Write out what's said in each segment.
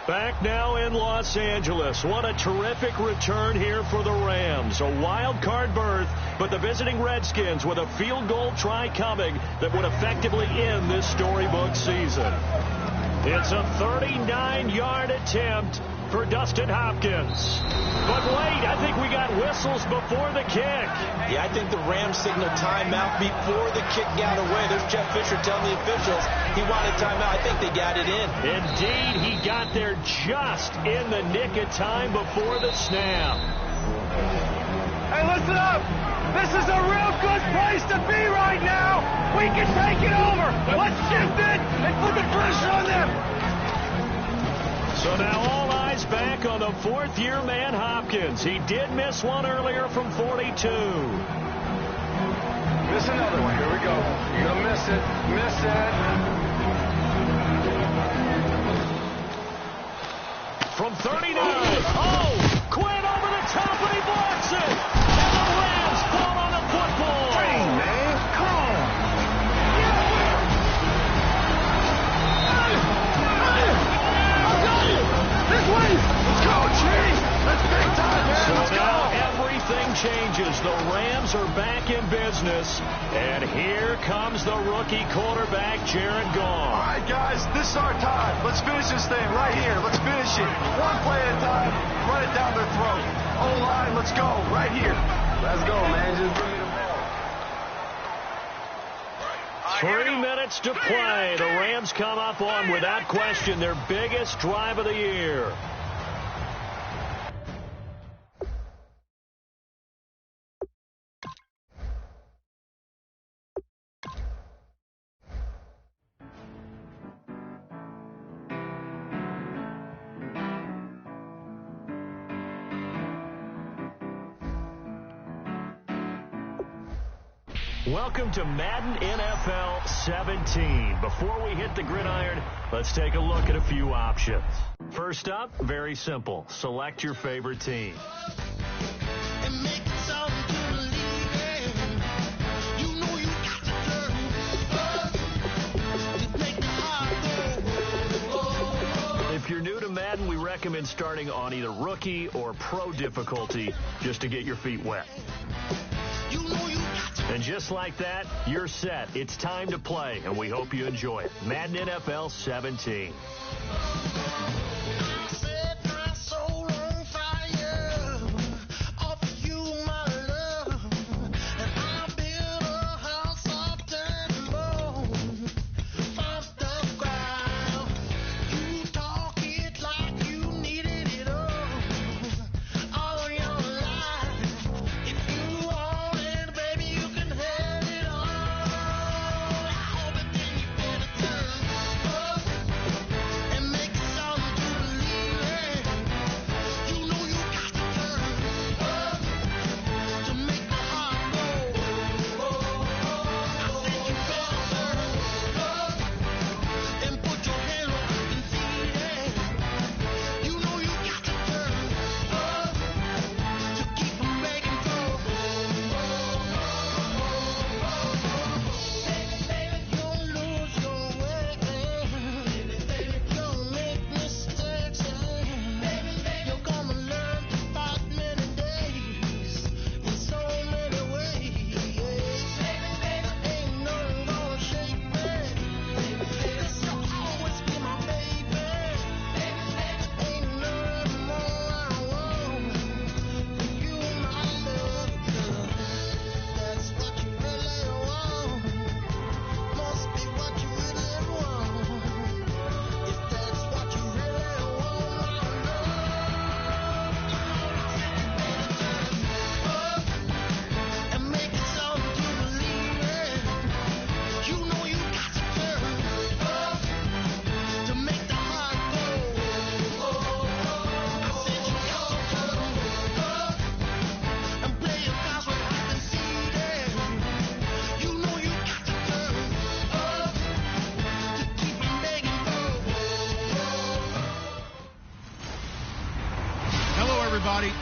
Back now in Los Angeles. What a terrific return here for the Rams. A wild card berth, but the visiting Redskins with a field goal try coming that would effectively end this storybook season. It's a 39-yard attempt for Dustin Hopkins. But wait, I think we got whistles before the kick. Yeah, I think the Rams signaled timeout before the kick got away. There's Jeff Fisher telling the officials he wanted timeout. I think they got it in. Indeed, he got there just in the nick of time before the snap. Hey, listen up. This is a real good place to be right now. We can take it over. Let's shift it and put the pressure on them. So now all eyes back on the fourth-year man Hopkins. He did miss one earlier from 42. Miss another one. Here we go. You're going to miss it. Miss it. From 39. Oh! Quinn over the top and he blocks it. And the Rams fall on the football. Hey, man. Come on. This way! Let's go, Chiefs! That's big time, man! So Let's now go! everything changes. The Rams are back in business. And here comes the rookie quarterback, Jared Goff. All right, guys, this is our time. Let's finish this thing right here. Let's finish it. One play at a time. Run it down their throat. O-line, let's go. Right here. Let's go, man. Just bring me the ball. 3 minutes to play. The Rams come up on, without question, their biggest drive of the year. Welcome to Madden NFL 17. Before we hit the gridiron, let's take a look at a few options. First up, very simple. Select your favorite team. If you're new to Madden, we recommend starting on either rookie or pro difficulty just to get your feet wet. And just like that, you're set. It's time to play, and we hope you enjoy it. Madden NFL 17.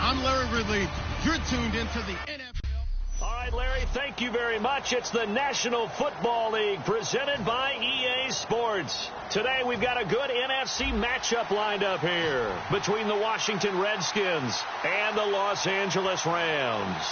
I'm Larry Ridley. You're tuned into the NFL. All right, Larry, thank you very much. It's the National Football League presented by EA Sports. Today we've got a good NFC matchup lined up here between the Washington Redskins and the Los Angeles Rams.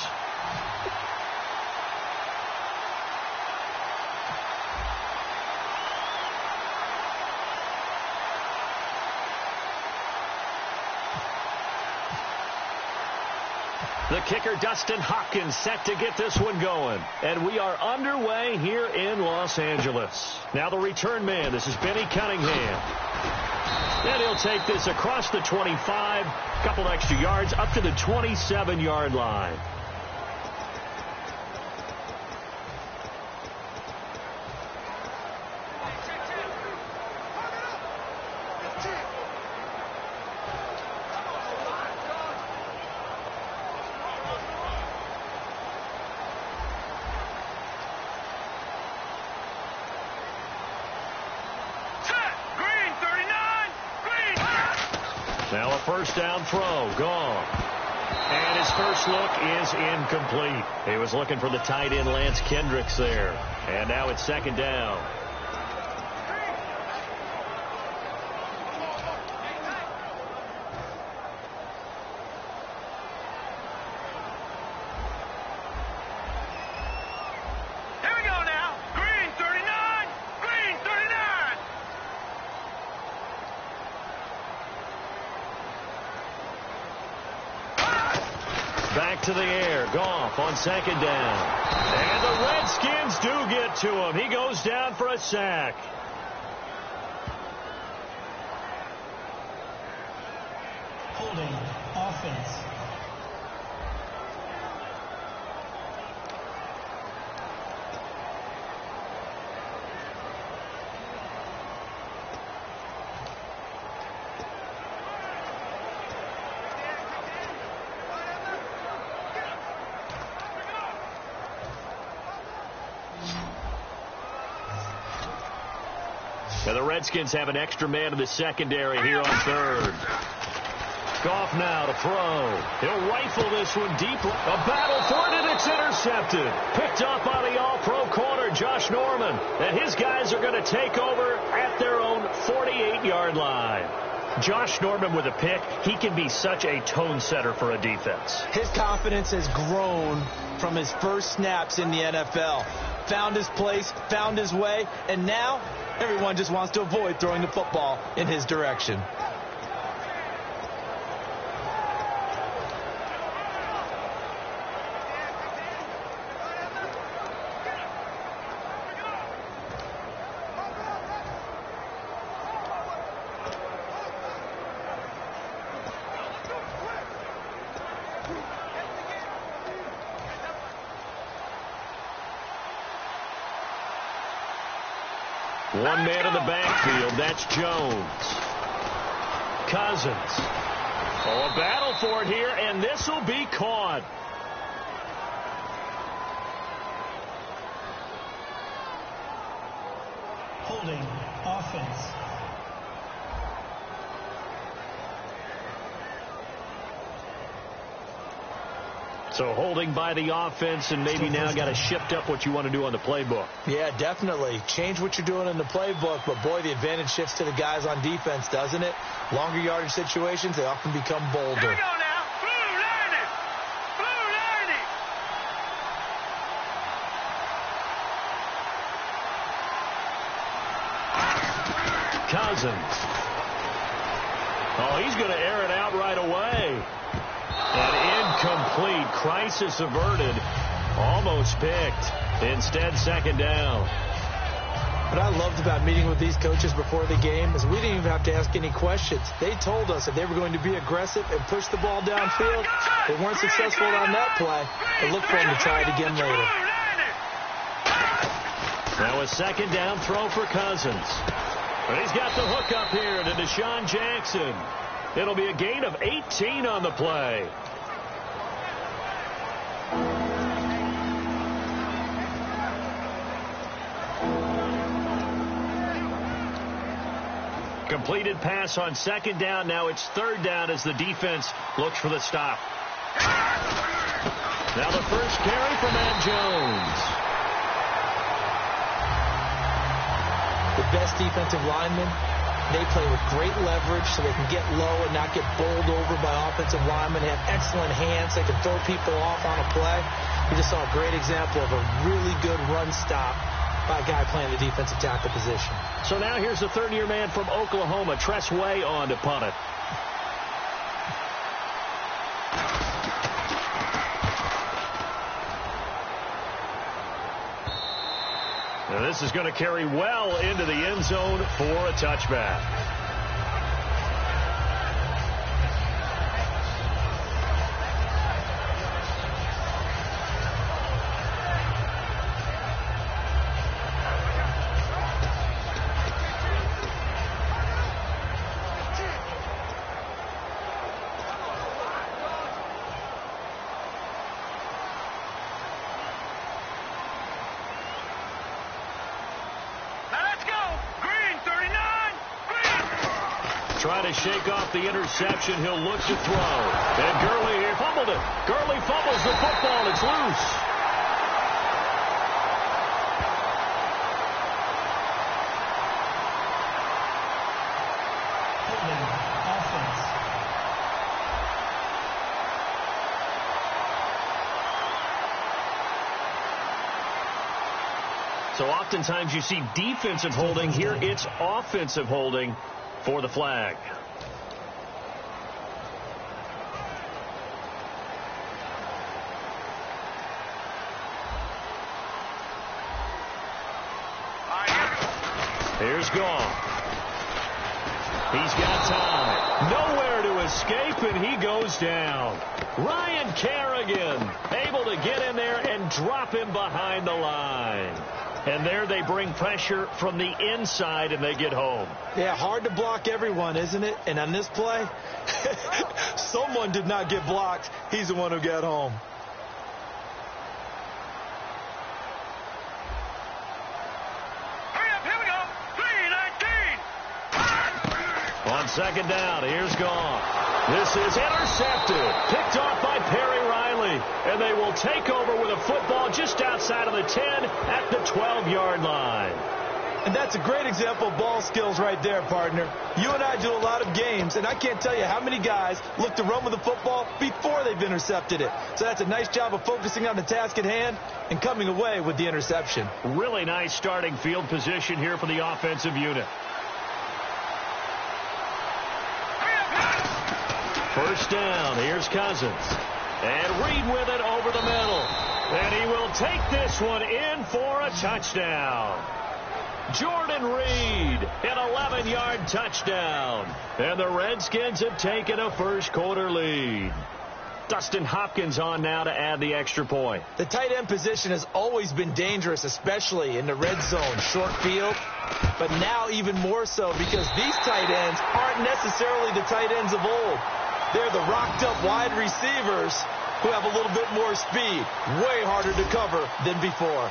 The kicker, Dustin Hopkins, set to get this one going. And we are underway here in Los Angeles. Now the return man, this is Benny Cunningham. And he'll take this across the 25, couple extra yards, up to the 27-yard line. Now a first down throw, gone. And his first look is incomplete. He was looking for the tight end Lance Kendricks there. And now it's second down. Back to the air. Goff on second down. And the Redskins do get to him. He goes down for a sack. Holding offense. And the Redskins have an extra man in the secondary here on third. Goff now to throw. He'll rifle this one deep. A battle for it, and it's intercepted. Picked up by the all-pro corner, Josh Norman. And his guys are going to take over at their own 48-yard line. Josh Norman with a pick. He can be such a tone setter for a defense. His confidence has grown from his first snaps in the NFL. Found his place, found his way, and now everyone just wants to avoid throwing the football in his direction. One man in the backfield, that's Jones. Cousins. Oh, a battle for it here, and this will be caught. Holding offense. So holding by the offense, and maybe now got to shift up what you want to do on the playbook. Yeah, definitely. Change what you're doing in the playbook, but boy, the advantage shifts to the guys on defense, doesn't it? Longer yardage situations, they often become bolder. Here we go now. Blue lining. Blue lining. Cousins. Oh, he's going to air it out right away. And incomplete. Crisis averted. Almost picked. Instead, second down. What I loved about meeting with these coaches before the game is we didn't even have to ask any questions. They told us that they were going to be aggressive and push the ball downfield. They weren't successful on that play, but look for them to try it again later. Now a second down throw for Cousins. But he's got the hook up here to Deshaun Jackson. It'll be a gain of 18 on the play. Completed pass on second down. Now it's third down as the defense looks for the stop. Now the first carry for Matt Jones. The best defensive linemen, they play with great leverage so they can get low and not get bowled over by offensive linemen. They have excellent hands. They can throw people off on a play. We just saw a great example of a really good run stop by a guy playing the defensive tackle position. So now here's the third-year man from Oklahoma, Tress Way, on to punt it. And this is going to carry well into the end zone for a touchback. Trying to shake off the interception. He'll look to throw. And Gurley here fumbled it. Gurley fumbles the football. It's loose. Offense. So oftentimes you see defensive holding. Here it's offensive holding for the flag. Here's Goff. He's got time. Nowhere to escape, and he goes down. Ryan Kerrigan able to get in there and drop him behind the line. And there they bring pressure from the inside, and they get home. Yeah, hard to block everyone, isn't it? And on this play, someone did not get blocked. He's the one who got home. Hurry up, here we go. 3-19. On second down, here's Goff. This is intercepted. Picked off by Perry Riley. And they will take over with a football just outside of the 10 at the 12-yard line. And that's a great example of ball skills right there, partner. You and I do a lot of games, and I can't tell you how many guys look to run with the football before they've intercepted it. So that's a nice job of focusing on the task at hand and coming away with the interception. Really nice starting field position here for the offensive unit. First down, here's Cousins. And Reed with it over the middle. And he will take this one in for a touchdown. Jordan Reed, an 11-yard touchdown. And the Redskins have taken a first-quarter lead. Dustin Hopkins on now to add the extra point. The tight end position has always been dangerous, especially in the red zone, short field. But now even more so because these tight ends aren't necessarily the tight ends of old. They're the rocked-up wide receivers who have a little bit more speed. Way harder to cover than before.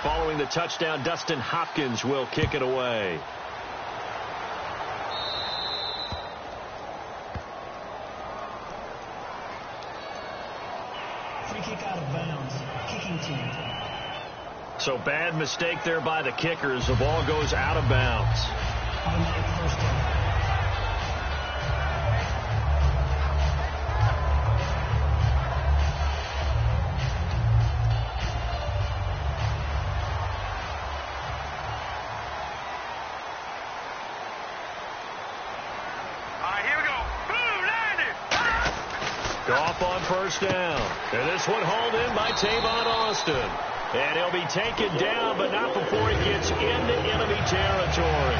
Following the touchdown, Dustin Hopkins will kick it away. Free kick out of bounds. Kicking team. So bad mistake there by the kickers. The ball goes out of bounds. Automatic first down. Goff on first down. And this one hauled in by Tavon Austin. And he'll be taken down, but not before he gets into enemy territory.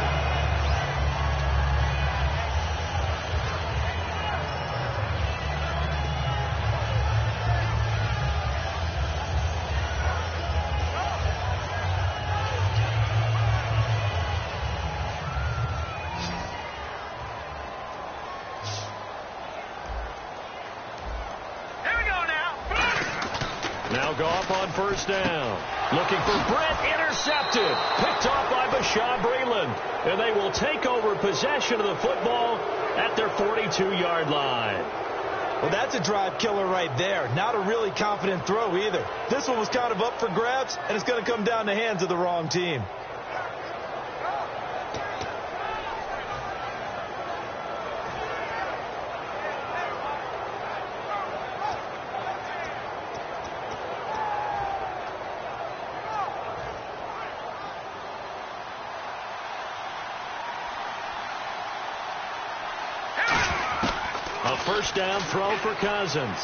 They'll go up on first down. Looking for Brett, intercepted. Picked off by Bashaud Breeland. And they will take over possession of the football at their 42-yard line. Well, that's a drive killer right there. Not a really confident throw either. This one was kind of up for grabs, and it's going to come down the hands of the wrong team. A first down throw for Cousins.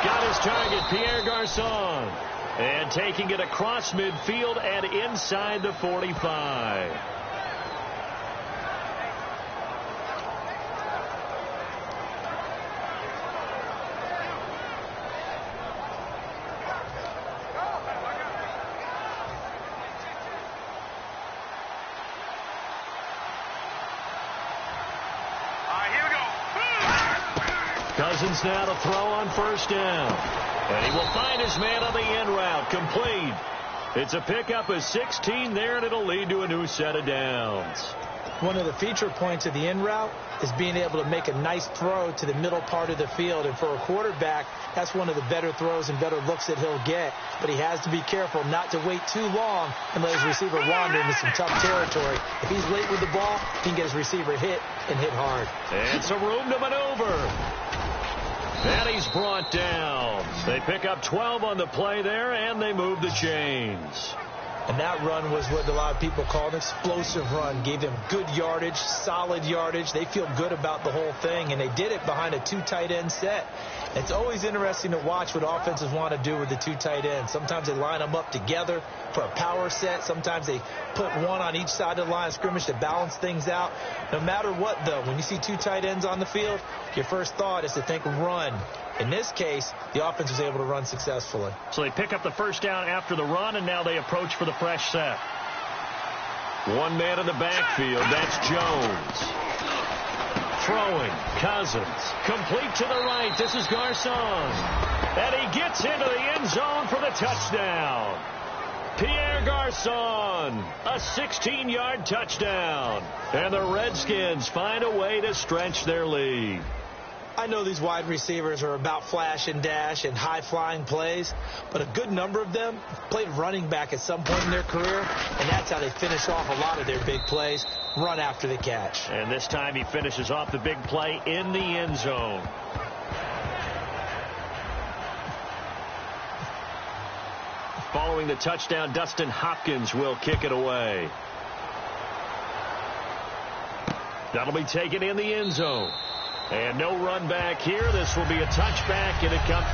Got his target, Pierre Garçon. And taking it across midfield and inside the 45. Cousins now to throw on first down. And he will find his man on the end route. Complete. It's a pickup of 16 there, and it'll lead to a new set of downs. One of the feature points of the in route is being able to make a nice throw to the middle part of the field. And for a quarterback, that's one of the better throws and better looks that he'll get. But he has to be careful not to wait too long and let his receiver wander into some tough territory. If he's late with the ball, he can get his receiver hit and hit hard. And some room to maneuver. And he's brought down. They pick up 12 on the play there, and they move the chains. And that run was what a lot of people call an explosive run. Gave them good yardage, solid yardage. They feel good about the whole thing, and they did it behind a two tight end set. It's always interesting to watch what offenses want to do with the two tight ends. Sometimes they line them up together for a power set. Sometimes they put one on each side of the line of scrimmage to balance things out. No matter what, though, when you see two tight ends on the field, your first thought is to think run. In this case, the offense was able to run successfully. So they pick up the first down after the run, and now they approach for the fresh set. One man in the backfield. That's Jones. Throwing. Cousins. Complete to the right. This is Garçon. And he gets into the end zone for the touchdown. Pierre Garçon. A 16-yard touchdown. And the Redskins find a way to stretch their lead. I know these wide receivers are about flash and dash and high-flying plays, but a good number of them played running back at some point in their career, and that's how they finish off a lot of their big plays, run after the catch. And this time he finishes off the big play in the end zone. Following the touchdown, Dustin Hopkins will kick it away. That'll be taken in the end zone. And no run back here. This will be a touchback, and it comes.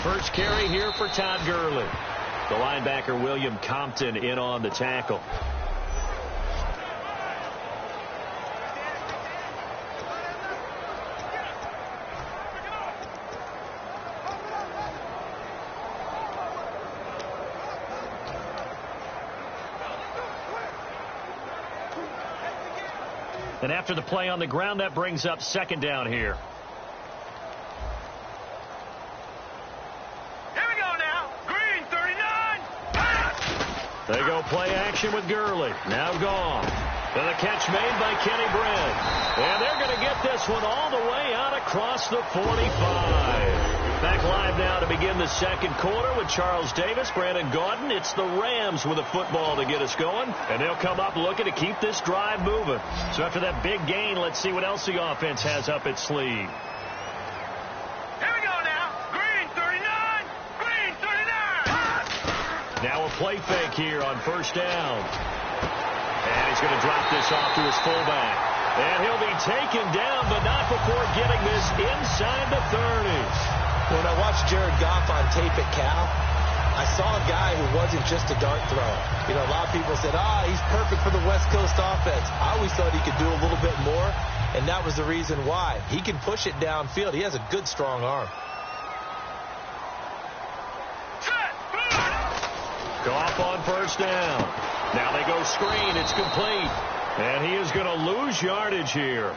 First carry here for Todd Gurley. The linebacker William Compton in on the tackle. And after the play on the ground, that brings up second down here. They go play action with Gurley. Now gone. And the catch made by Kenny Brent. And they're going to get this one all the way out across the 45. Back live now to begin the second quarter with Charles Davis, Brandon Gaudin. It's the Rams with a football to get us going. And they'll come up looking to keep this drive moving. So after that big gain, let's see what else the offense has up its sleeve. Now a play fake here on first down. And he's going to drop this off to his fullback. And he'll be taken down, but not before getting this inside the 30. When I watched Jared Goff on tape at Cal, I saw a guy who wasn't just a dart thrower. You know, a lot of people said, he's perfect for the West Coast offense. I always thought he could do a little bit more, and that was the reason why. He can push it downfield. He has a good, strong arm. Goff on first down. Now they go screen. It's complete. And he is going to lose yardage here.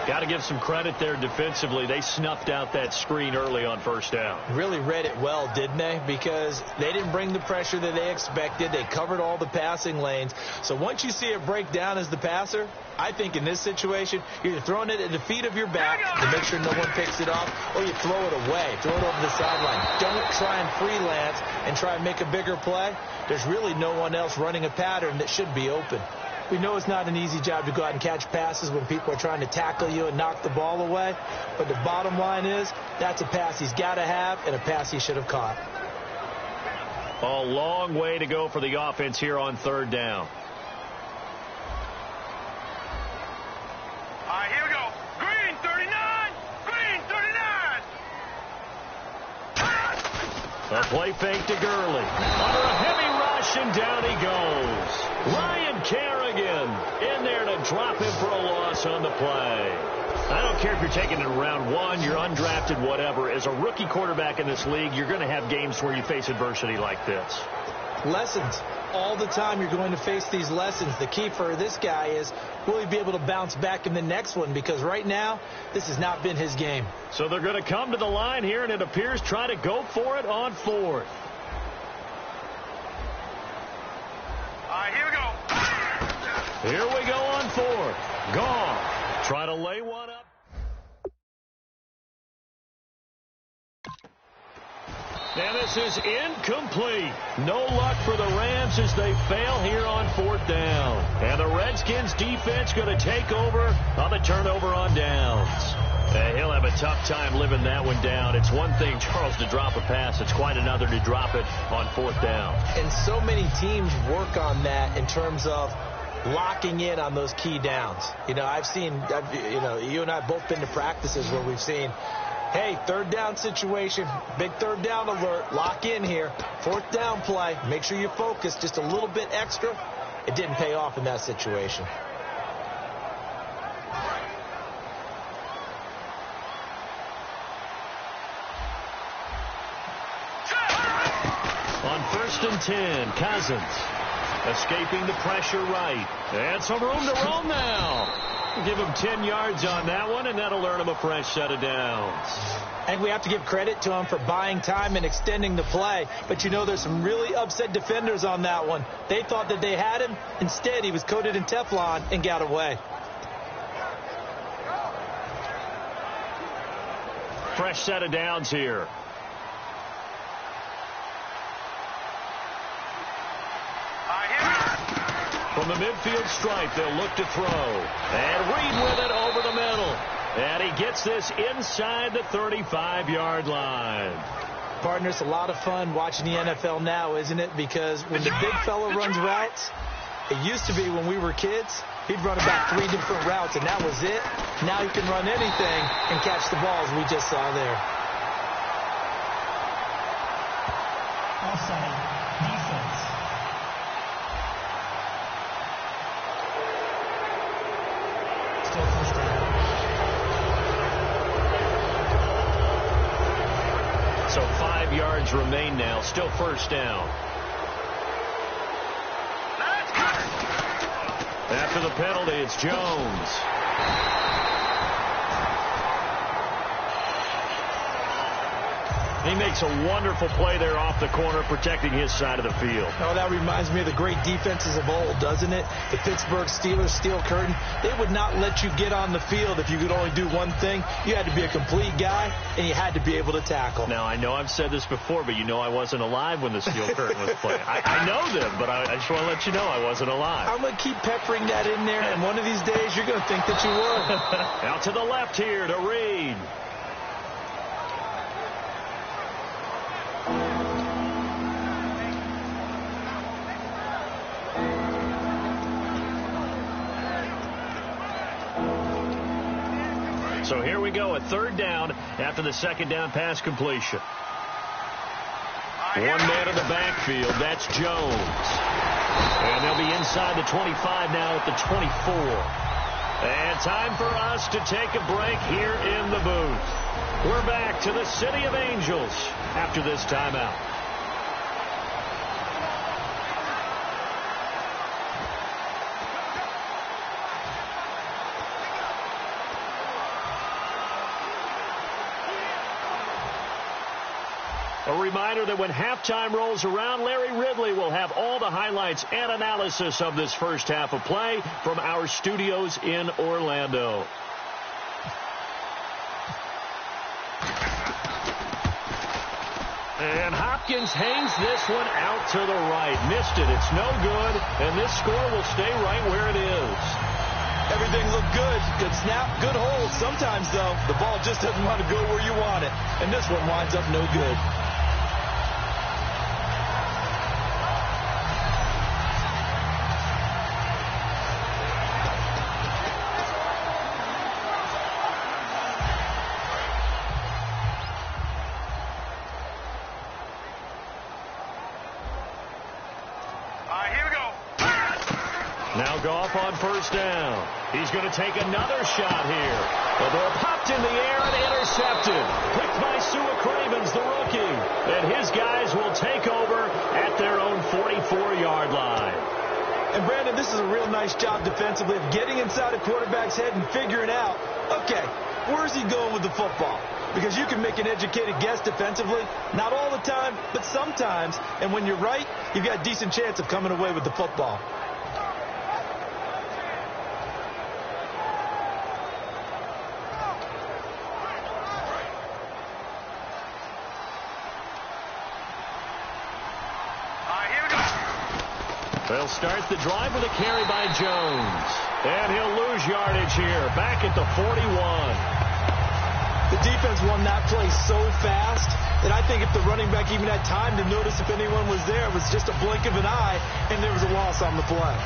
Got to give some credit there defensively. They snuffed out that screen early on first down. Really read it well, didn't they? Because they didn't bring the pressure that they expected. They covered all the passing lanes. So once you see it break down as the passer, I think in this situation, you're throwing it at the feet of your back to make sure no one picks it off, or you throw it away, throw it over the sideline. Don't try and freelance and try and make a bigger play. There's really no one else running a pattern that should be open. We know it's not an easy job to go out and catch passes when people are trying to tackle you and knock the ball away. But the bottom line is that's a pass he's got to have and a pass he should have caught. A long way to go for the offense here on third down. All right, here we go. Green 39. Green 39. A play fake to Gurley. Under a heavy rush, and down he goes. Ryan Kerrigan in there to drop him for a loss on the play. I don't care if you're taking it in round one, you're undrafted, whatever. As a rookie quarterback in this league, you're going to have games where you face adversity like this. Lessons. All the time you're going to face these lessons. The key for this guy is, will he be able to bounce back in the next one? Because right now, this has not been his game. So they're going to come to the line here, and it appears try to go for it on fourth. All right, here we go. Here we go on fourth. Goff. Try to lay one up. And this is incomplete. No luck for the Rams as they fail here on fourth down. And the Redskins defense going to take over on the turnover on downs. He'll have a tough time living that one down. It's one thing, Charles, to drop a pass. It's quite another to drop it on fourth down. And so many teams work on that in terms of locking in on those key downs. You know, you and I have both been to practices where we've seen, hey, third down situation, big third down alert, lock in here, fourth down play, make sure you focus just a little bit extra. It didn't pay off in that situation. On 1st and 10, Cousins escaping the pressure right. And some room to roam now. Give him 10 yards on that one, and that'll earn him a fresh set of downs. I think we have to give credit to him for buying time and extending the play. But, you know, there's some really upset defenders on that one. They thought that they had him. Instead, he was coated in Teflon and got away. Fresh set of downs here. From the midfield stripe, they'll look to throw. And Reed with it over the middle. And he gets this inside the 35-yard line. Partner, it's a lot of fun watching the NFL now, isn't it? Because when the big fella runs routes, it used to be when we were kids, he'd run about 3 different routes, and that was it. Now he can run anything and catch the balls we just saw there. Offside. Defense. Still first down. So 5 yards remain now. Still first down. After the penalty, it's Jones. He makes a wonderful play there off the corner, protecting his side of the field. Oh, that reminds me of the great defenses of old, doesn't it? The Pittsburgh Steelers steel curtain. They would not let you get on the field if you could only do one thing. You had to be a complete guy, and you had to be able to tackle. Now, I know I've said this before, but you know I wasn't alive when the steel curtain was playing. I know them, but I just want to let you know I wasn't alive. I'm going to keep peppering that in there, and one of these days you're going to think that you were. Out to the left here to Reed. So here we go, a third down after the second down pass completion. One man in the backfield. That's Jones. And they'll be inside the 25 now at the 24. And time for us to take a break here in the booth. We're back to the City of Angels after this timeout. A reminder that when halftime rolls around, Larry Ridley will have all the highlights and analysis of this first half of play from our studios in Orlando. And Hopkins hangs this one out to the right. Missed it. It's no good. And this score will stay right where it is. Everything looked good. Good snap, good hold. Sometimes, though, the ball just doesn't want to go where you want it. And this one winds up no good. Now Goff on first down. He's going to take another shot here. The ball popped in the air and intercepted. Picked by Cravens, the rookie. And his guys will take over at their own 44-yard line. And, Brandon, this is a real nice job defensively of getting inside a quarterback's head and figuring out, okay, where's he going with the football? Because you can make an educated guess defensively. Not all the time, but sometimes. And when you're right, you've got a decent chance of coming away with the football. They'll start the drive with a carry by Jones. And he'll lose yardage here, back at the 41. The defense won that play so fast that I think if the running back even had time to notice if anyone was there, it was just a blink of an eye, and there was a loss on the play.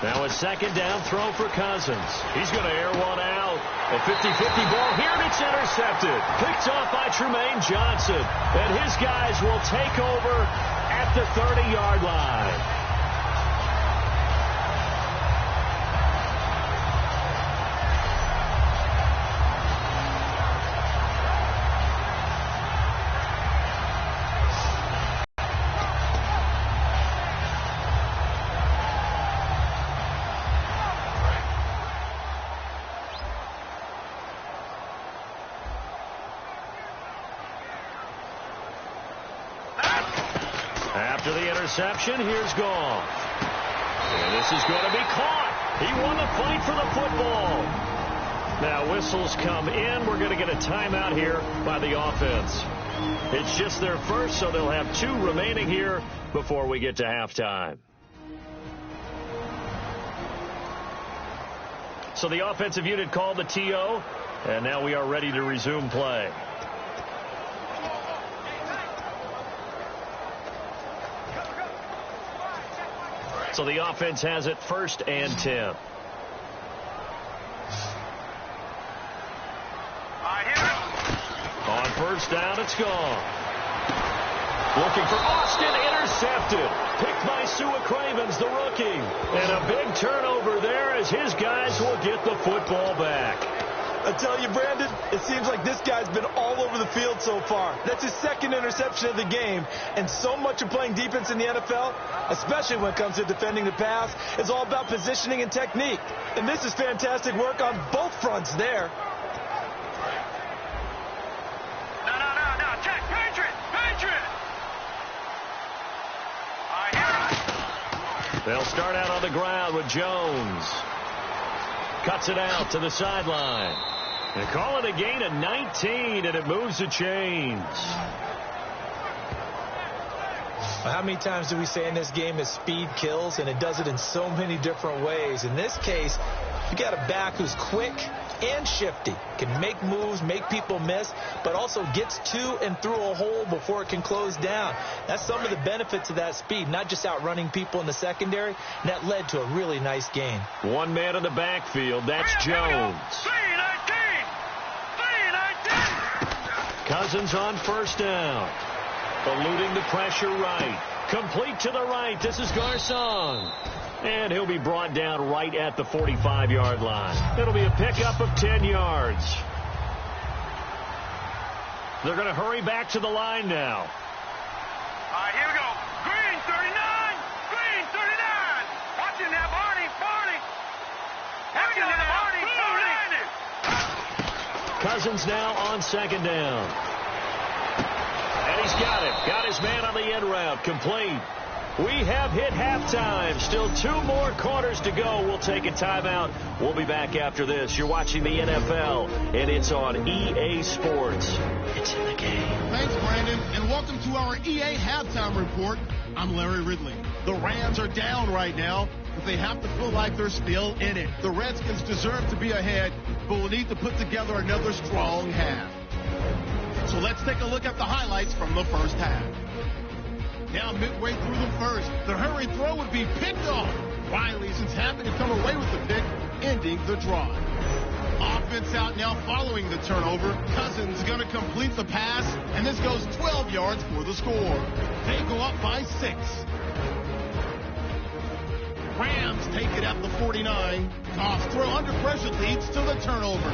Now a second down throw for Cousins. He's going to air one out. A 50-50 ball here, and it's intercepted. Picked off by Trumaine Johnson. And his guys will take over at the 30-yard line. After the interception, here's Goff. And this is going to be caught. He won the fight for the football. Now whistles come in. We're going to get a timeout here by the offense. It's just their first, so they'll have 2 remaining here before we get to halftime. So the offensive unit called the TO, and now we are ready to resume play. So the offense has it 1st and 10. On first down, it's gone. Looking for Austin, intercepted. Picked by Cravens, the rookie. And a big turnover there as his guys will get the football back. I tell you, Brandon, it seems like this guy's been all over the field so far. That's his 2nd interception of the game. And so much of playing defense in the NFL, especially when it comes to defending the pass, is all about positioning and technique. And this is fantastic work on both fronts there. No. Check. Patriot. They'll start out on the ground with Jones. Cuts it out to the sideline. And call it a gain of 19, and it moves the chains. Well, how many times do we say in this game is speed kills, and it does it in so many different ways. In this case, you got a back who's quick, and shifty. Can make moves, make people miss, but also gets to and through a hole before it can close down. That's some of the benefits of that speed, not just outrunning people in the secondary. And that led to a really nice gain. One man in the backfield. That's Jones. 3-19. Cousins on first down. Eluding the pressure right. Complete to the right. This is Garcon. And he'll be brought down right at the 45-yard line. It'll be a pickup of 10 yards. They're going to hurry back to the line now. All right, here we go. Green 39. Green 39. Watch it now, Barney. Watch it now, Barney. Cousins now on second down. And he's got it. Got his man on the end route. Complete. We have hit halftime. Still 2 more quarters to go. We'll take a timeout. We'll be back after this. You're watching the NFL, and it's on EA Sports. It's in the game. Thanks, Brandon, and welcome to our EA Halftime Report. I'm Larry Ridley. The Rams are down right now, but they have to feel like they're still in it. The Redskins deserve to be ahead, but will need to put together another strong half. So let's take a look at the highlights from the first half. Now midway through the first, the hurry throw would be picked off. Riley seems happy to come away with the pick, ending the drive. Offense out now following the turnover. Cousins going to complete the pass, and this goes 12 yards for the score. They go up by 6. Rams take it at the 49. Off throw under pressure leads to the turnover.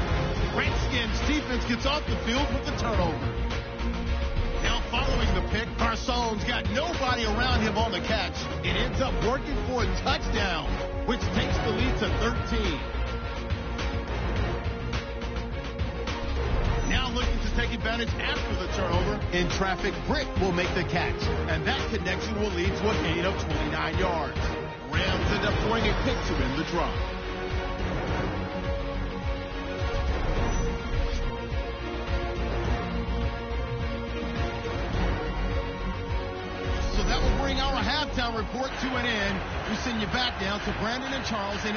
Redskins defense gets off the field with the turnover. Now following the pick, Garcon's got nobody around him on the catch. It ends up working for a touchdown, which takes the lead to 13. Now looking to take advantage after the turnover. In traffic, Britt will make the catch, and that connection will lead to a gain of 29 yards. Rams end up throwing a pick to end the drive. So that will bring our halftime report to an end. We send you back down to Brandon and Charles in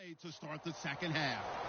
play to start the second half.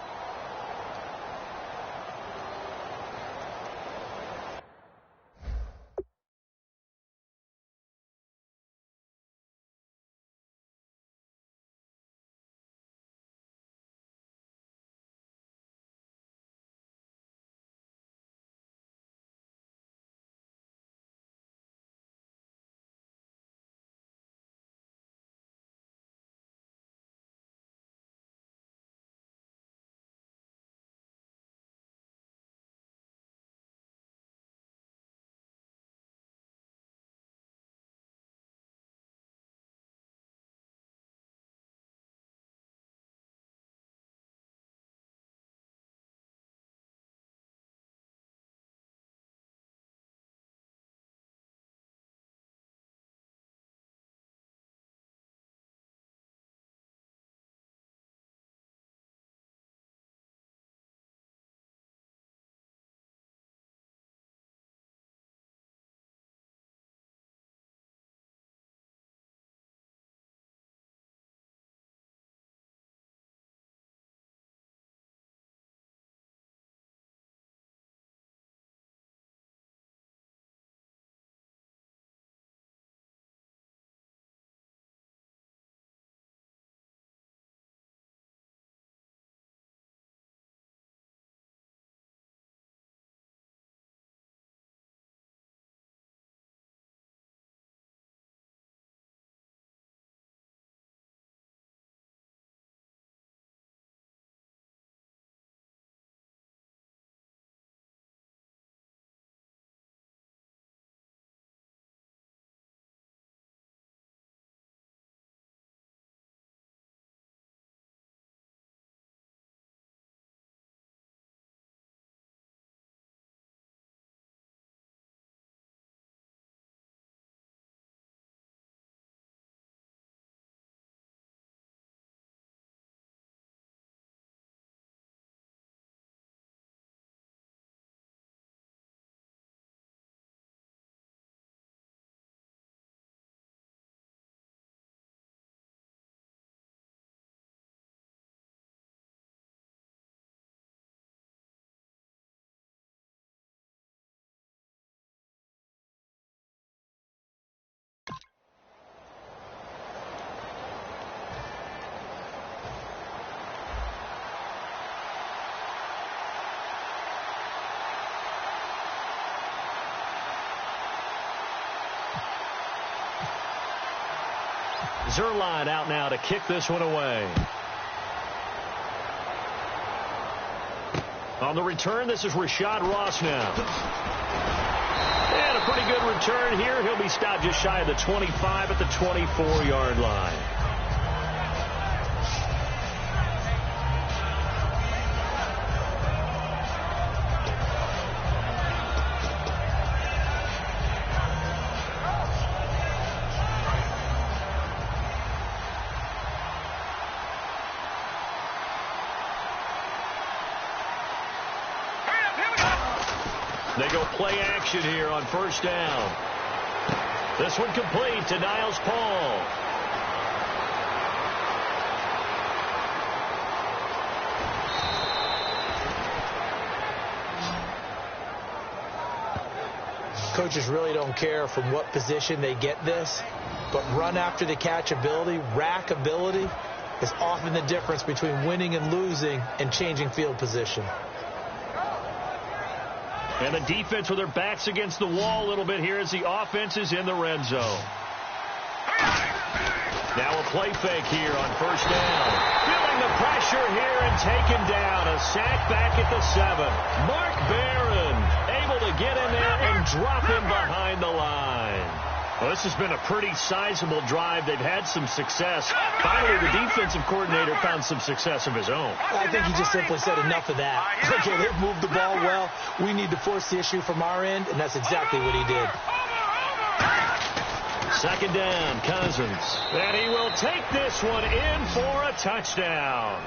Zerline out now to kick this one away. On the return, this is Rashad Ross now. And a pretty good return here. He'll be stopped just shy of the 25 at the 24-yard line. They go play action here on first down. This one complete to Niles Paul. Coaches really don't care from what position they get this, but run after the catch ability, rack ability, is often the difference between winning and losing and changing field position. And the defense with their backs against the wall a little bit here as the offense is in the red zone. Now a play fake here on first down. Feeling the pressure here and taken down. A sack back at the 7. Mark Barron able to get in there and drop him behind the line. Well, this has been a pretty sizable drive. They've had some success. Finally, the defensive coordinator found some success of his own. I think he just simply said enough of that. Okay, they've moved the ball well. We need to force the issue from our end, and that's exactly what he did. Second down, Cousins. And he will take this one in for a touchdown.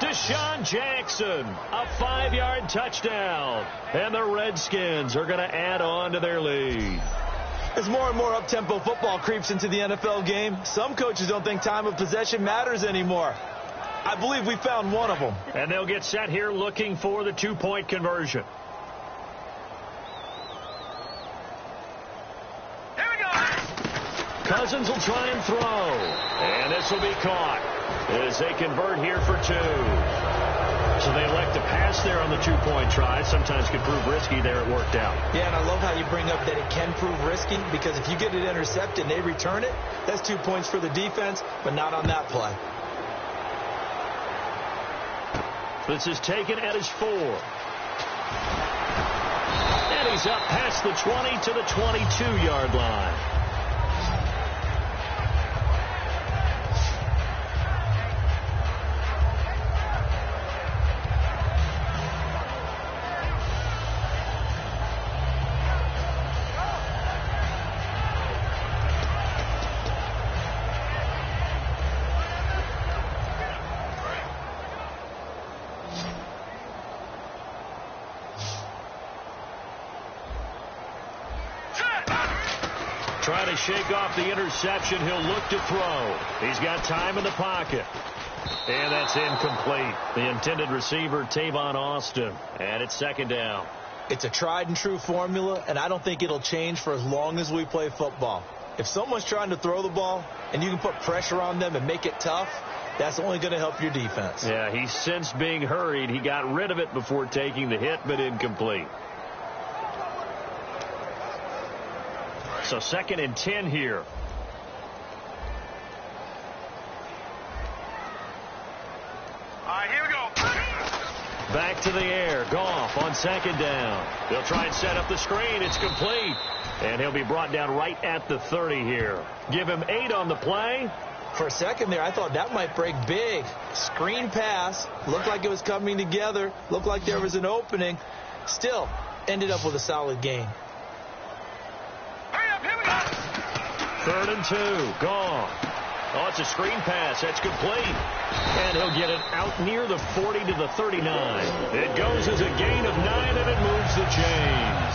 Deshaun Jackson, a 5-yard touchdown. And the Redskins are going to add on to their lead. As more and more up-tempo football creeps into the NFL game, some coaches don't think time of possession matters anymore. I believe we found one of them. And they'll get set here looking for the two-point conversion. Here we go. Cousins will try and throw. And this will be caught as they convert here for two. So they elect to pass there on the two-point try. Sometimes could prove risky. There it worked out. Yeah, and I love how you bring up that it can prove risky, because if you get it intercepted and they return it, that's 2 points for the defense, but not on that play. This is taken at his 4. And he's up past the 20 to the 22-yard line. Trying to shake off the interception. He'll look to throw. He's got time in the pocket. And that's incomplete. The intended receiver, Tavon Austin. And it's second down. It's a tried and true formula, and I don't think it'll change for as long as we play football. If someone's trying to throw the ball and you can put pressure on them and make it tough, that's only going to help your defense. Yeah, he sensed being hurried. He got rid of it before taking the hit, but incomplete. So 2nd and 10 here. All right, here we go. Back to the air. Goff on 2nd down. They'll try and set up the screen. It's complete. And he'll be brought down right at the 30 here. Give him 8 on the play. For a second there, I thought that might break big. Screen pass. Looked like it was coming together. Looked like there was an opening. Still, ended up with a solid gain. 3rd and 2. Goff. Oh, it's a screen pass. That's complete. And he'll get it out near the 40 to the 39. It goes as a gain of 9, and it moves the chains.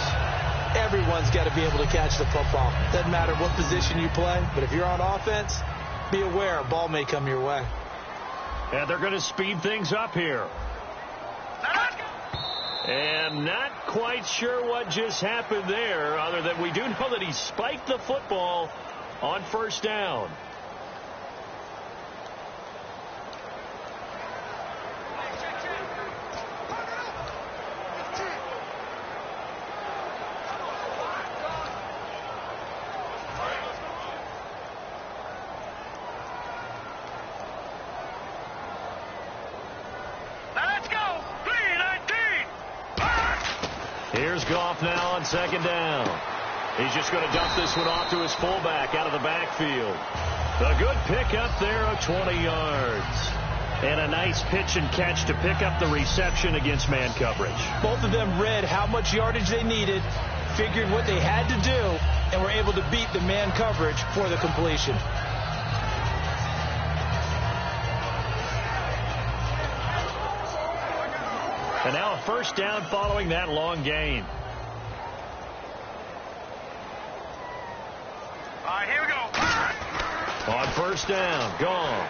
Everyone's got to be able to catch the football. Doesn't matter what position you play, but if you're on offense, be aware a ball may come your way. And they're going to speed things up here. And not quite sure what just happened there, other than we do know that he spiked the football on 1st down. Here's Goff now on 2nd down. He's just going to dump this one off to his fullback out of the backfield. A good pickup there of 20 yards. And a nice pitch and catch to pick up the reception against man coverage. Both of them read how much yardage they needed, figured what they had to do, and were able to beat the man coverage for the completion. And now a 1st down following that long gain. All right, here we go. On 1st down, gone.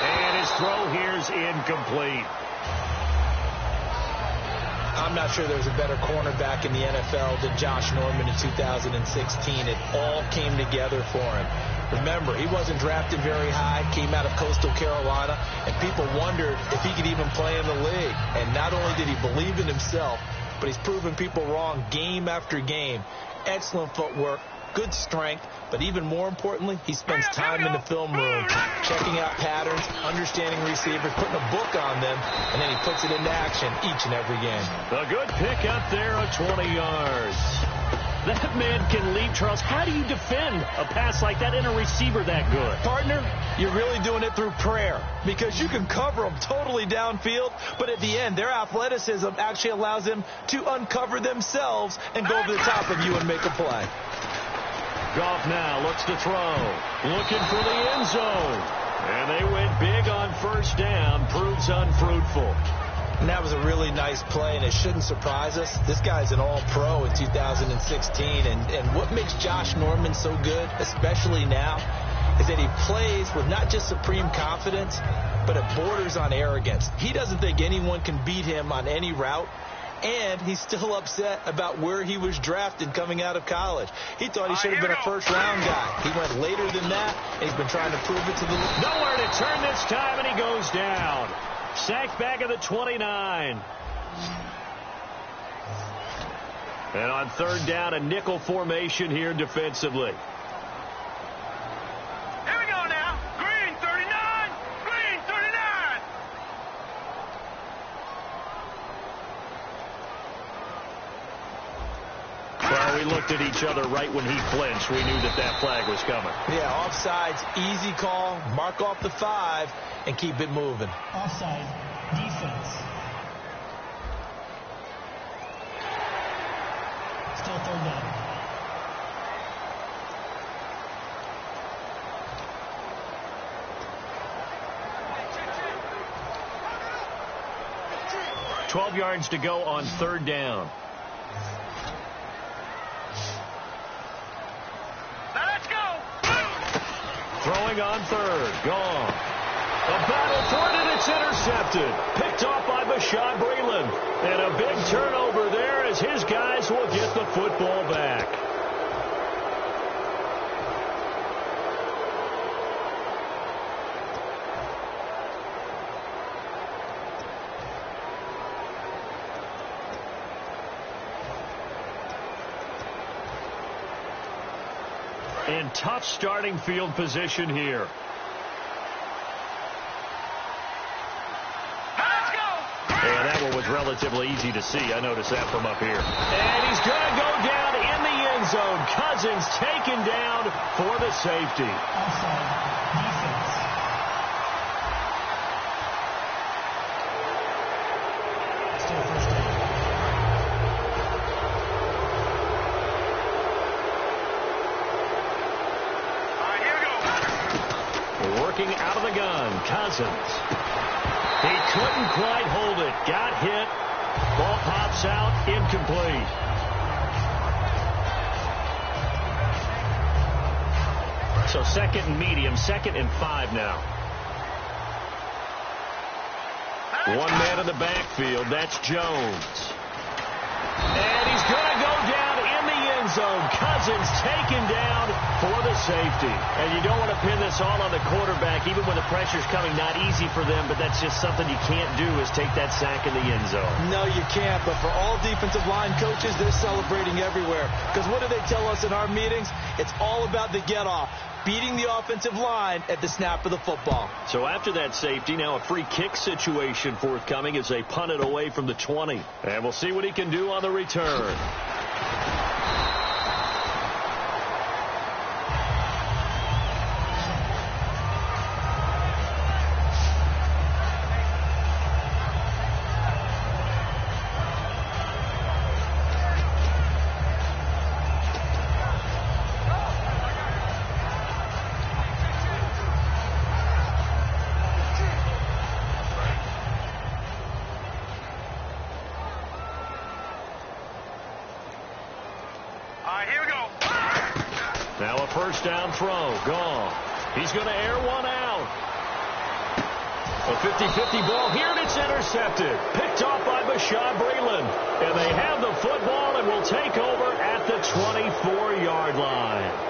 And his throw here is incomplete. I'm not sure there's a better cornerback in the NFL than Josh Norman in 2016. It all came together for him. Remember, he wasn't drafted very high, came out of Coastal Carolina, and people wondered if he could even play in the league. And not only did he believe in himself, but he's proven people wrong game after game. Excellent footwork, good strength, but even more importantly, he spends time in the film room, checking out patterns, understanding receivers, putting a book on them, and then he puts it into action each and every game. A good pickup there of 20 yards. That man can lead, Charles. How do you defend a pass like that in a receiver that good? Partner, you're really doing it through prayer, because you can cover them totally downfield, but at the end, their athleticism actually allows them to uncover themselves and go over the top of you and make a play. Goff now looks to throw, looking for the end zone. And they went big on 1st down, proves unfruitful. And that was a really nice play, and it shouldn't surprise us. This guy's an all-pro in 2016, and what makes Josh Norman so good, especially now, is that he plays with not just supreme confidence, but it borders on arrogance. He doesn't think anyone can beat him on any route, and he's still upset about where he was drafted coming out of college. He thought he should have been a first-round guy. He went later than that, and he's been trying to prove it to the league. Nowhere to turn this time, and he goes down. Sacked back at the 29. And on third down, a nickel formation here defensively. Here we go now. Green 39. Green 39. Well, we looked at each other right when he flinched. We knew that that flag was coming. Yeah, offsides, easy call. Mark off the 5 and keep it moving. Offside. Defense. Still third down. $12 yards to go on third down. Now let's go. Throwing on third. Gone. A battle for it, and it's intercepted. Picked off by Bashaud Breeland. And a big turnover there as his guys will get the football back. In tough starting field position here. And that one was relatively easy to see. I noticed that from up here. And he's going to go down in the end zone. Cousins taken down for the safety. Offside. Defense. Still first down. All right, here we go. Working out of the gun, Cousins. He couldn't quite hold it. Got hit. Ball pops out. Incomplete. So second and medium. 2nd and 5 now. One man in the backfield. That's Jones. And he's going to go down in the end zone. Cousins taken down for the safety. And you don't want to pin this all on the quarterback, even when the pressure's coming. Not easy for them, but that's just something you can't do, is take that sack in the end zone. No, you can't. But for all defensive line coaches, they're celebrating everywhere. Because what do they tell us in our meetings? It's all about the get-off. Beating the offensive line at the snap of the football. So after that safety, now a free kick situation forthcoming as they punt it away from the 20. And we'll see what he can do on the return. Now a first down throw. Gone. He's going to air one out. A 50-50 ball here, and it's intercepted. Picked off by Bashaud Breeland. And they have the football and will take over at the 24-yard line.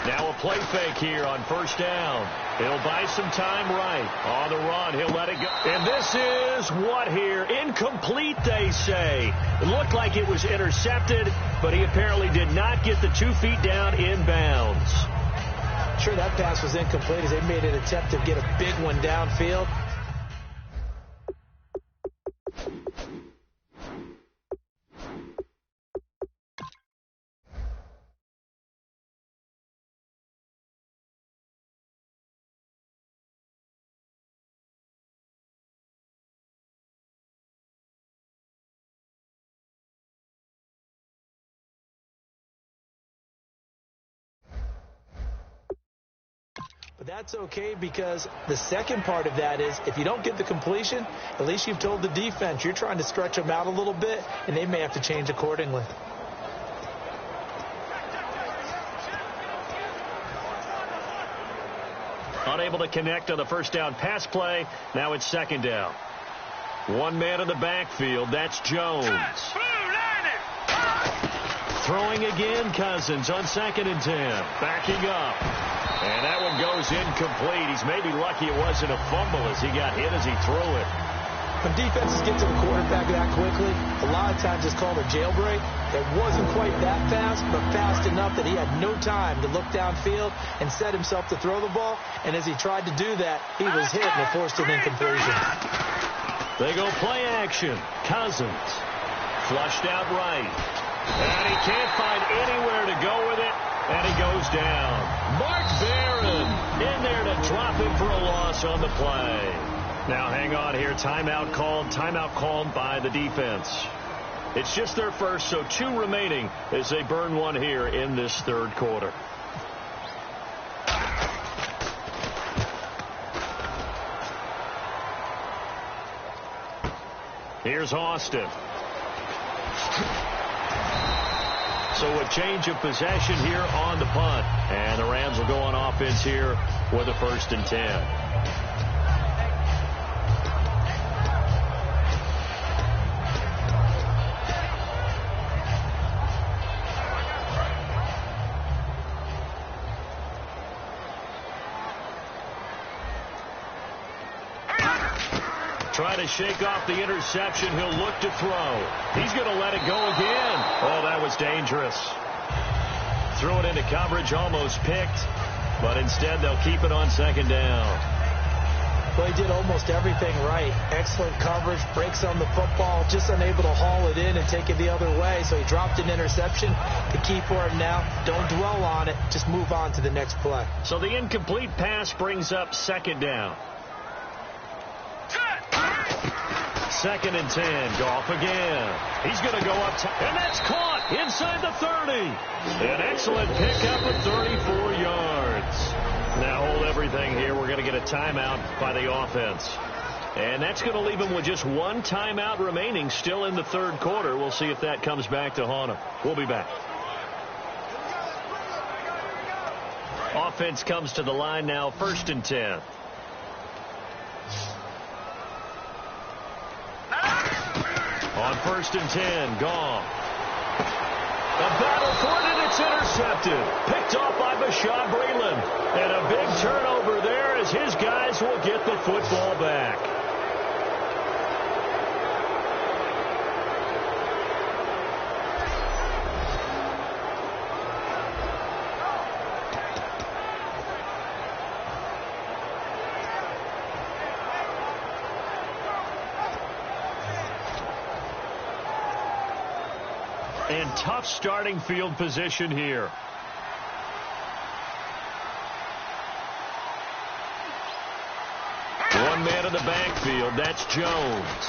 Now a play fake here on first down. He'll buy some time right. On the run, he'll let it go. And this is what here? Incomplete, they say. It looked like it was intercepted, but he apparently did not get the 2 feet down in bounds. Sure, that pass was incomplete as they made an attempt to get a big one downfield. that's okay, because the second part of that is if you don't get the completion, at least you've told the defense you're trying to stretch them out a little bit, and they may have to change accordingly. Unable to connect on the first down pass play. Now it's second down. One man in the backfield. That's Jones. Throwing again, Cousins on 2nd and 10. Backing up. And that one goes incomplete. He's maybe lucky it wasn't a fumble as he got hit as he threw it. When defenses get to the quarterback that quickly, a lot of times it's called a jailbreak. It wasn't quite that fast, but fast enough that he had no time to look downfield and set himself to throw the ball. And as he tried to do that, he was hit and it forced an incompletion. They go play action. Cousins flushed out right. And he can't find anywhere to go with it. And he goes down. Mark Barron in there to drop him for a loss on the play. Now hang on here. Timeout called by the defense. It's just their first, so 2 remaining as they burn one here in this third quarter. Here's Austin. So a change of possession here on the punt. And the Rams will go on offense here with a 1st and 10. Trying to shake off the interception. He'll look to throw. He's going to let it go again. Oh, that was dangerous. Threw it into coverage, almost picked. But instead, they'll keep it on 2nd down. Well, he did almost everything right. Excellent coverage, breaks on the football, just unable to haul it in and take it the other way. So he dropped an interception. The key for him now, don't dwell on it. Just move on to the next play. So the incomplete pass brings up 2nd down. 2nd and 10. Goff again. He's going to go up top. And that's caught inside the 30. An excellent pickup of 34 yards. Now hold everything here. We're going to get a timeout by the offense. And that's going to leave him with just 1 timeout remaining still in the third quarter. We'll see if that comes back to haunt him. We'll be back. Offense comes to the line now, 1st and 10. On 1st and 10, Goff. A battle for it, and it's intercepted. Picked off by Bashaud Breeland. And a big turnover there as his guys will get the football back. And tough starting field position here. One man in the backfield. That's Jones.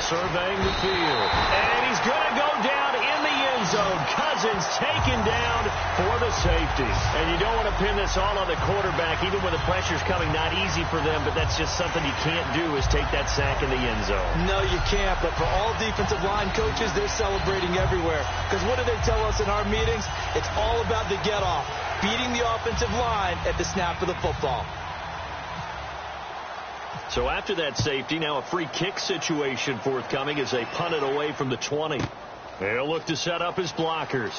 Surveying the field. And he's going to go down in the end zone. Cousins taken down for the safety. And you don't want to pin this all on the quarterback, even when the pressure's coming. Not easy for them, but that's just something you can't do, is take that sack in the end zone. No, you can't. But for all defensive line coaches, they're celebrating everywhere. Because what do they tell us in our meetings? It's all about the get-off. Beating the offensive line at the snap of the football. So after that safety, now a free kick situation forthcoming as they punt it away from the 20. They'll look to set up his blockers.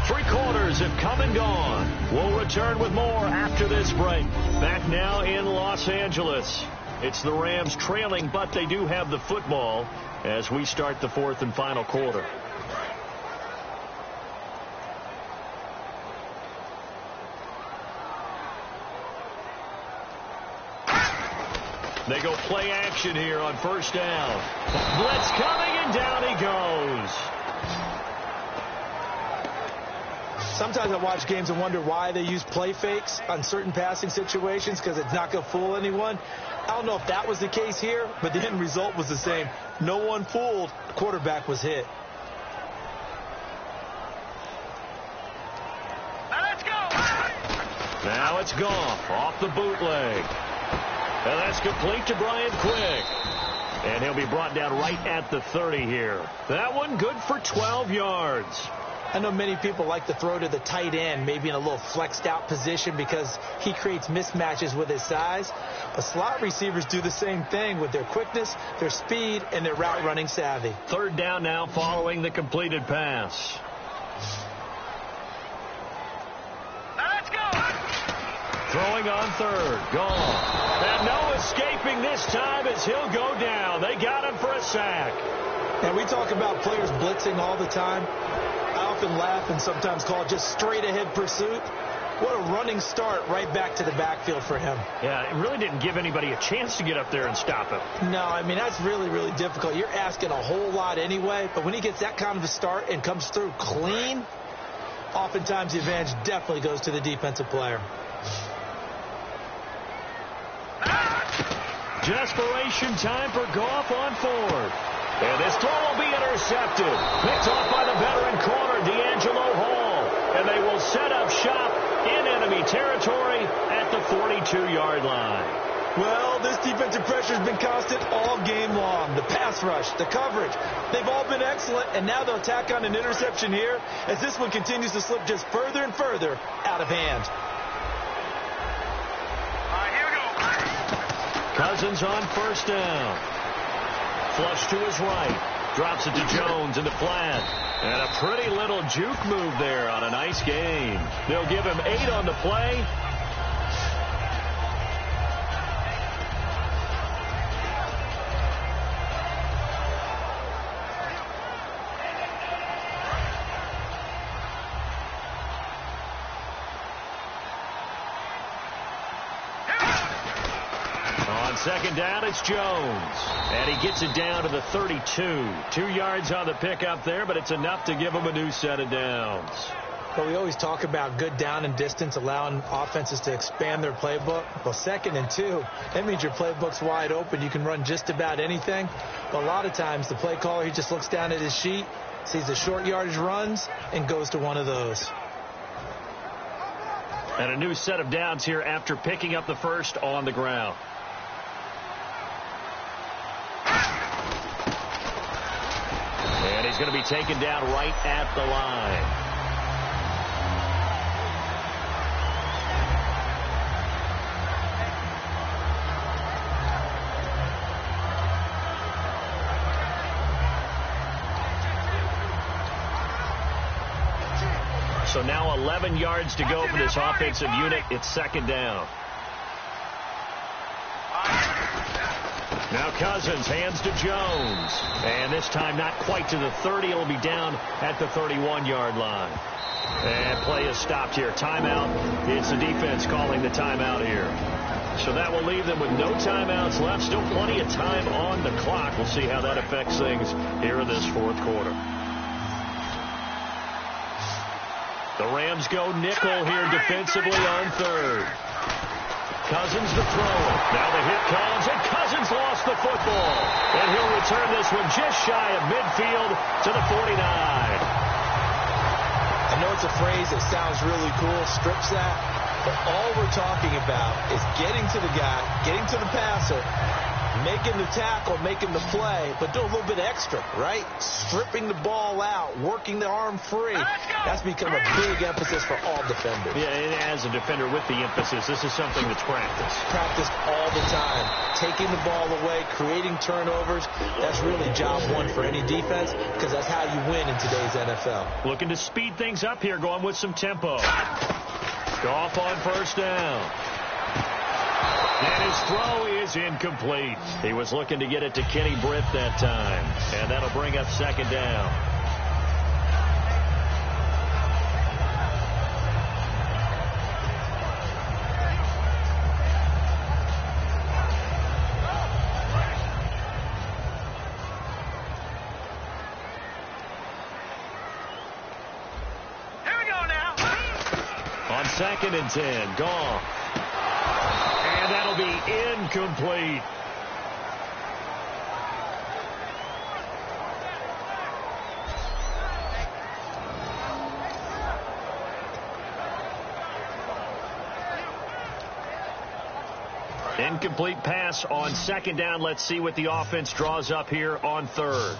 Three quarters have come and gone. We'll return with more after this break. Back now in Los Angeles. It's the Rams trailing, but they do have the football as we start the 4th and final quarter. They go play action here on 1st down. Blitz coming, and down he goes. Sometimes I watch games and wonder why they use play fakes on certain passing situations, because it's not going to fool anyone. I don't know if that was the case here, but the end result was the same. No one fooled. The quarterback was hit. Now it's Goff off the bootleg. And that's complete to Brian Quick. And he'll be brought down right at the 30 here. That one good for 12 yards. I know many people like to throw to the tight end, maybe in a little flexed out position because he creates mismatches with his size. But slot receivers do the same thing with their quickness, their speed, and their route running savvy. Third down now following the completed pass. Let's go. Throwing on third. Gone. And no escaping this time as he'll go down. They got him for a sack. And we talk about players blitzing all the time. I often laugh and sometimes call it just straight-ahead pursuit. What a running start right back to the backfield for him. Yeah, it really didn't give anybody a chance to get up there and stop him. No, I mean, that's really, really difficult. You're asking a whole lot anyway, but when he gets that kind of a start and comes through clean, oftentimes the advantage definitely goes to the defensive player. Desperation time for Goff on fourth. And this throw will be intercepted. Picked off by the veteran corner, D'Angelo Hall. And they will set up shop in enemy territory at the 42-yard line. Well, this defensive pressure has been constant all game long. The pass rush, the coverage, they've all been excellent. And now they'll tack on an interception here as this one continues to slip just further and further out of hand. Here we go. Cousins on first down. Flush to his right. Drops it to Jones in the flat. And a pretty little juke move there on a nice gain. They'll give him 8 on the play. Second down, it's Jones. And he gets it down to the 32. 2 yards on the pickup there, but it's enough to give him a new set of downs. But we always talk about good down and distance, allowing offenses to expand their playbook. Well, 2nd and 2, that means your playbook's wide open. You can run just about anything. But a lot of times, the play caller, he just looks down at his sheet, sees the short yardage runs, and goes to one of those. And a new set of downs here after picking up the first on the ground. And he's going to be taken down right at the line. So now 11 yards to go for this offensive unit. It's second down. Now Cousins hands to Jones. And this time not quite to the 30. It'll be down at the 31-yard line. And play is stopped here. Timeout. It's the defense calling the timeout here. So that will leave them with no timeouts left. Still plenty of time on the clock. We'll see how that affects things here in this fourth quarter. The Rams go nickel here defensively on third. Cousins to throw it. Now the hit comes, and Cousins lost the football. And he'll return this one just shy of midfield to the 49. I know it's a phrase that sounds really cool, strip sack, but all we're talking about is getting to the guy, getting to the passer, making the tackle, making the play, but do a little bit extra, right? Stripping the ball out, working the arm free. That's become a big emphasis for all defenders. Yeah, and as a defender with the emphasis, this is something that's practiced. Practiced all the time. Taking the ball away, creating turnovers, that's really job one for any defense because that's how you win in today's NFL. Looking to speed things up here, going with some tempo. Goff on first down. And his throw is incomplete. He was looking to get it to Kenny Britt that time. And that'll bring up second down. Here we go now. On 2nd and 10, Goff. And that'll be incomplete. Incomplete pass on second down. Let's see what the offense draws up here on third.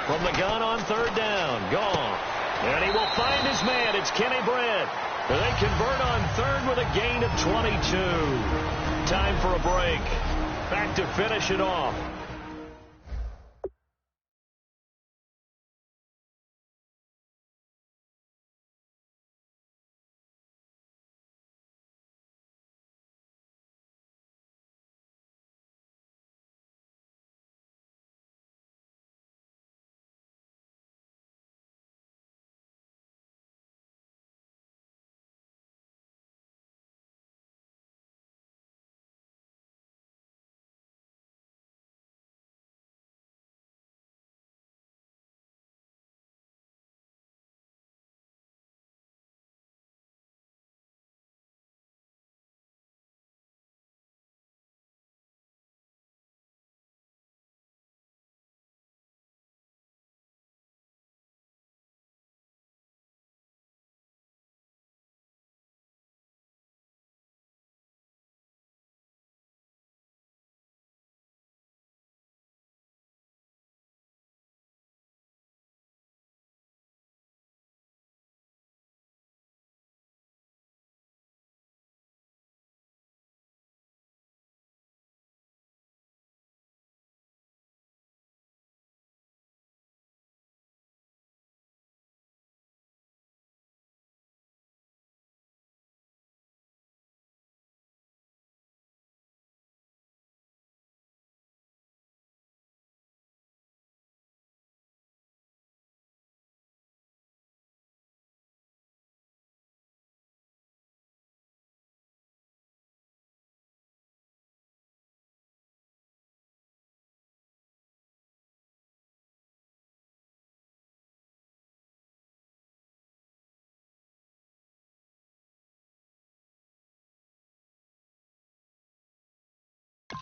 From the gun on third down. Gone. And he will find his man. It's Kenny Britt. They convert on third with a gain of 22. Time for a break. Back to finish it off.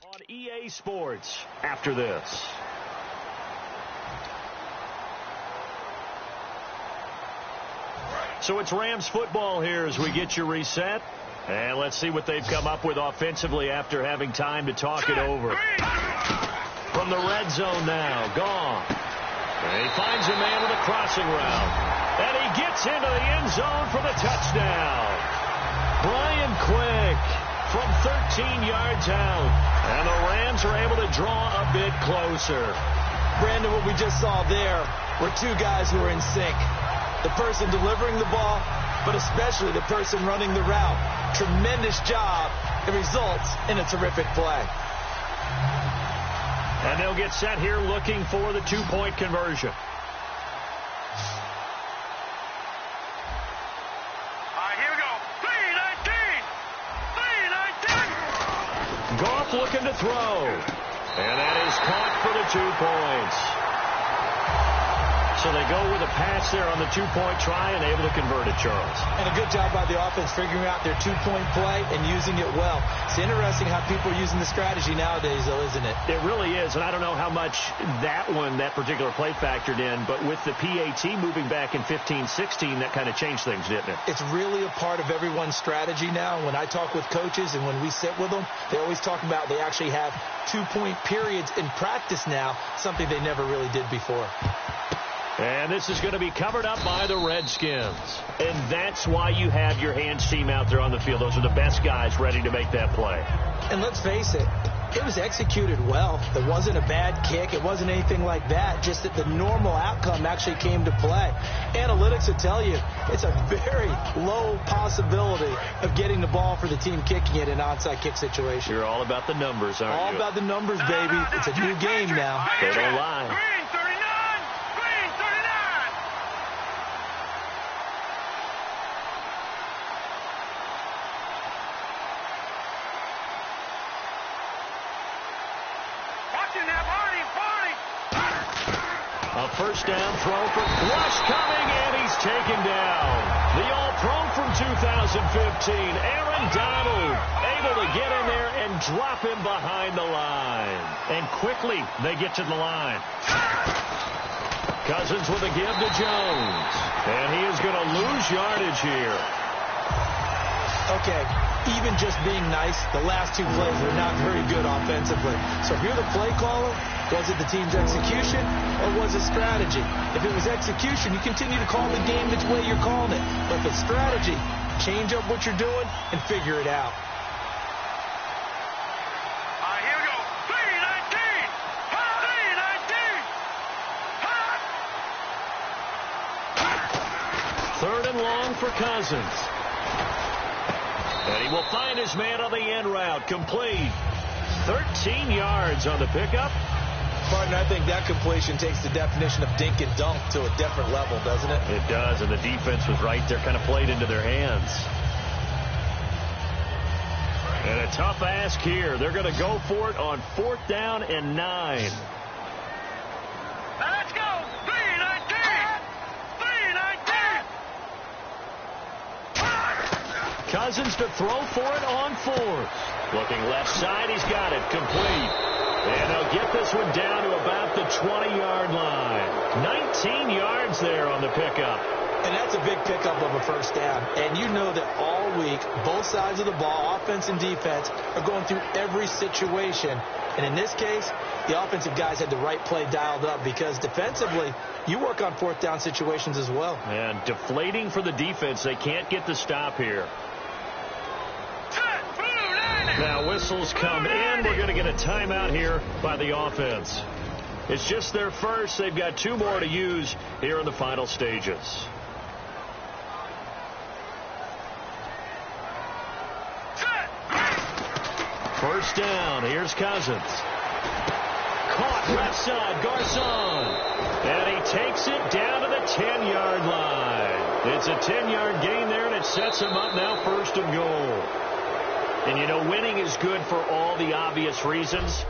On EA Sports after this. So it's Rams football here as we get you reset. And let's see what they've come up with offensively after having time to talk it over. From the red zone now, gone. And he finds a man with a crossing route. And he gets into the end zone for the touchdown. Brian Quick from 13 yards out. And the Rams are able to draw a bit closer. Brandon, what we just saw there were two guys who were in sync. The person delivering the ball, but especially the person running the route. Tremendous job. It results in a terrific play. And they'll get set here looking for the two-point conversion. Goff looking to throw. And that is caught for the 2 points. So they go with a pass there on the two-point try and able to convert it, Charles. And a good job by the offense figuring out their two-point play and using it well. It's interesting how people are using the strategy nowadays, though, isn't it? It really is, and I don't know how much that particular play factored in, but with the PAT moving back in 15-16, that kind of changed things, didn't it? It's really a part of everyone's strategy now. When I talk with coaches and when we sit with them, they always talk about they actually have two-point periods in practice now, something they never really did before. And this is going to be covered up by the Redskins. And that's why you have your hands team out there on the field. Those are the best guys ready to make that play. And let's face it, it was executed well. It wasn't a bad kick. It wasn't anything like that. Just that the normal outcome actually came to play. Analytics will tell you it's a very low possibility of getting the ball for the team kicking it in an onside kick situation. You're all about the numbers, aren't you? All about the numbers, baby. It's a new game now. They don't lie. A first down throw for Rush coming, and he's taken down. The All-Pro from 2015, Aaron Donald, able to get in there and drop him behind the line. And quickly, they get to the line. Cousins with a give to Jones. And he is going to lose yardage here. Okay. even just being nice, the last two plays were not very good offensively. So if you're the play caller, was it the team's execution or was it strategy? If it was execution, you continue to call the game the way you're calling it. But if it's strategy, change up what you're doing and figure it out. Here we go. 3-19. 3-19. Third and long for Cousins. And he will find his man on the end route. Complete. 13 yards on the pickup. Partner, I think that completion takes the definition of dink and dunk to a different level, doesn't it? It does, and the defense was right there, kind of played into their hands. And a tough ask here. They're going to go for it on 4th down and 9. Now let's go. 3-19. 3-19. Cousins to throw for it on 4th. Looking left side, he's got it. Complete. And they'll get this one down to about the 20-yard line. 19 yards there on the pickup. And that's a big pickup of a first down. And you know that all week, both sides of the ball, offense and defense, are going through every situation. And in this case, the offensive guys had the right play dialed up because defensively, you work on 4th down situations as well. And deflating for the defense. They can't get the stop here. Now whistles come in. We're going to get a timeout here by the offense. It's just their first. They've got 2 more to use here in the final stages. First down. Here's Cousins. Caught left side. Garcon. And he takes it down to the 10-yard line. It's a 10-yard gain there, and it sets him up now 1st and goal. And, you know, winning is good for all the obvious reasons.